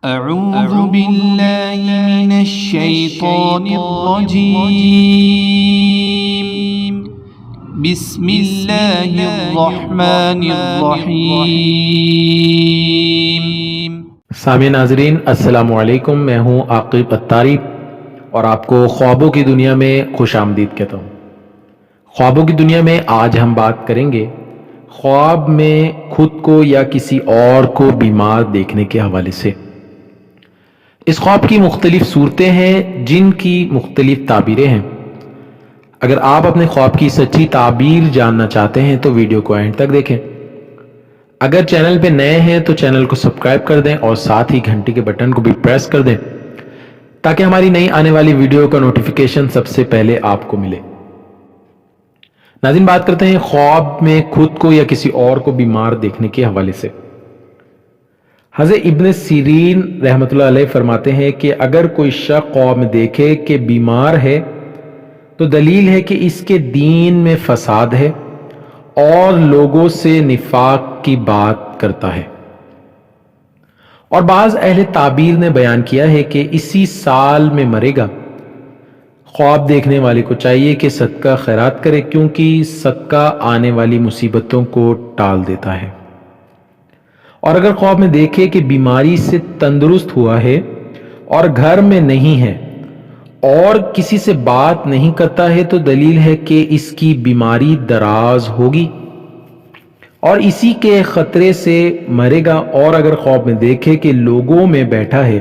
أعوذ بالله من الشيطان الرجيم بسم الله الرحمن الرحيم سامعین ناظرین السلام علیکم، میں ہوں عاقب اتاری اور آپ کو خوابوں کی دنیا میں خوش آمدید کہتا ہوں۔ خوابوں کی دنیا میں آج ہم بات کریں گے خواب میں خود کو یا کسی اور کو بیمار دیکھنے کے حوالے سے۔ اس خواب کی مختلف صورتیں ہیں جن کی مختلف تعبیریں ہیں۔ اگر آپ اپنے خواب کی سچی تعبیر جاننا چاہتے ہیں تو ویڈیو کو اینڈ تک دیکھیں۔ اگر چینل پہ نئے ہیں تو چینل کو سبسکرائب کر دیں اور ساتھ ہی گھنٹی کے بٹن کو بھی پریس کر دیں تاکہ ہماری نئی آنے والی ویڈیو کا نوٹیفیکیشن سب سے پہلے آپ کو ملے۔ ناظرین، بات کرتے ہیں خواب میں خود کو یا کسی اور کو بیمار دیکھنے کے حوالے سے۔ حضرت ابن سیرین رحمۃ اللہ علیہ فرماتے ہیں کہ اگر کوئی شخص خواب میں دیکھے کہ بیمار ہے تو دلیل ہے کہ اس کے دین میں فساد ہے اور لوگوں سے نفاق کی بات کرتا ہے۔ اور بعض اہل تعبیر نے بیان کیا ہے کہ اسی سال میں مرے گا۔ خواب دیکھنے والے کو چاہیے کہ صدقہ خیرات کرے کیونکہ صدقہ آنے والی مصیبتوں کو ٹال دیتا ہے۔ اور اگر خواب میں دیکھے کہ بیماری سے تندرست ہوا ہے اور گھر میں نہیں ہے اور کسی سے بات نہیں کرتا ہے تو دلیل ہے کہ اس کی بیماری دراز ہوگی اور اسی کے خطرے سے مرے گا۔ اور اگر خواب میں دیکھے کہ لوگوں میں بیٹھا ہے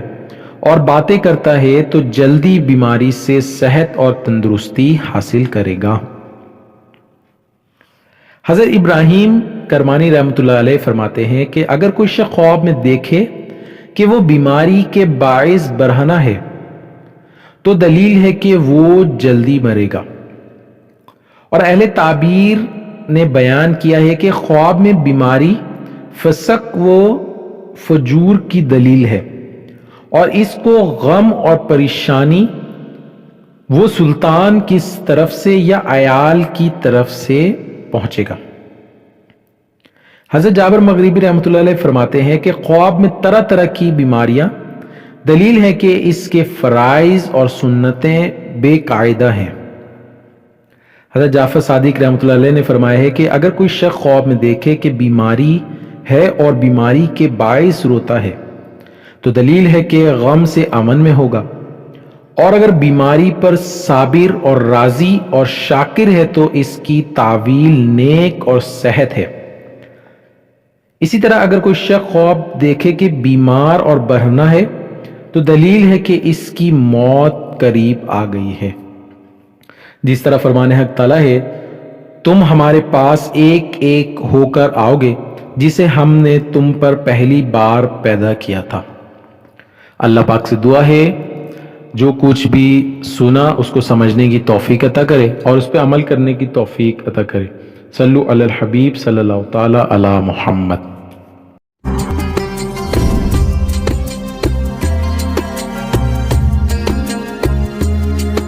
اور باتیں کرتا ہے تو جلدی بیماری سے صحت اور تندرستی حاصل کرے گا۔ حضرت ابراہیم کرمانی رحمۃ اللہ علیہ فرماتے ہیں کہ اگر کوئی شخص خواب میں دیکھے کہ وہ بیماری کے باعث برہنہ ہے تو دلیل ہے کہ وہ جلدی مرے گا۔ اور اہل تعبیر نے بیان کیا ہے کہ خواب میں بیماری فسق و فجور کی دلیل ہے اور اس کو غم اور پریشانی وہ سلطان کس طرف سے یا عیال کی طرف سے پہنچے گا۔ حضرت جابر مغربی رحمۃ اللہ علیہ فرماتے ہیں کہ خواب میں طرح طرح کی بیماریاں دلیل ہے کہ اس کے فرائض اور سنتیں بے قاعدہ ہیں۔ حضرت جعفر صادق رحمۃ اللہ علیہ نے فرمایا ہے کہ اگر کوئی شخص خواب میں دیکھے کہ بیماری ہے اور بیماری کے باعث روتا ہے تو دلیل ہے کہ غم سے امن میں ہوگا، اور اگر بیماری پر صابر اور راضی اور شاکر ہے تو اس کی تعویل نیک اور صحت ہے۔ اسی طرح اگر کوئی شخص خواب دیکھے کہ بیمار اور برہنہ ہے تو دلیل ہے کہ اس کی موت قریب آ گئی ہے۔ جس طرح فرمان حق تعالیٰ ہے، تم ہمارے پاس ایک ایک ہو کر آؤ گے جسے ہم نے تم پر پہلی بار پیدا کیا تھا۔ اللہ پاک سے دعا ہے جو کچھ بھی سنا اس کو سمجھنے کی توفیق عطا کرے اور اس پہ عمل کرنے کی توفیق عطا کرے۔ صلو علی الحبیب صلی اللہ تعالی علی محمد۔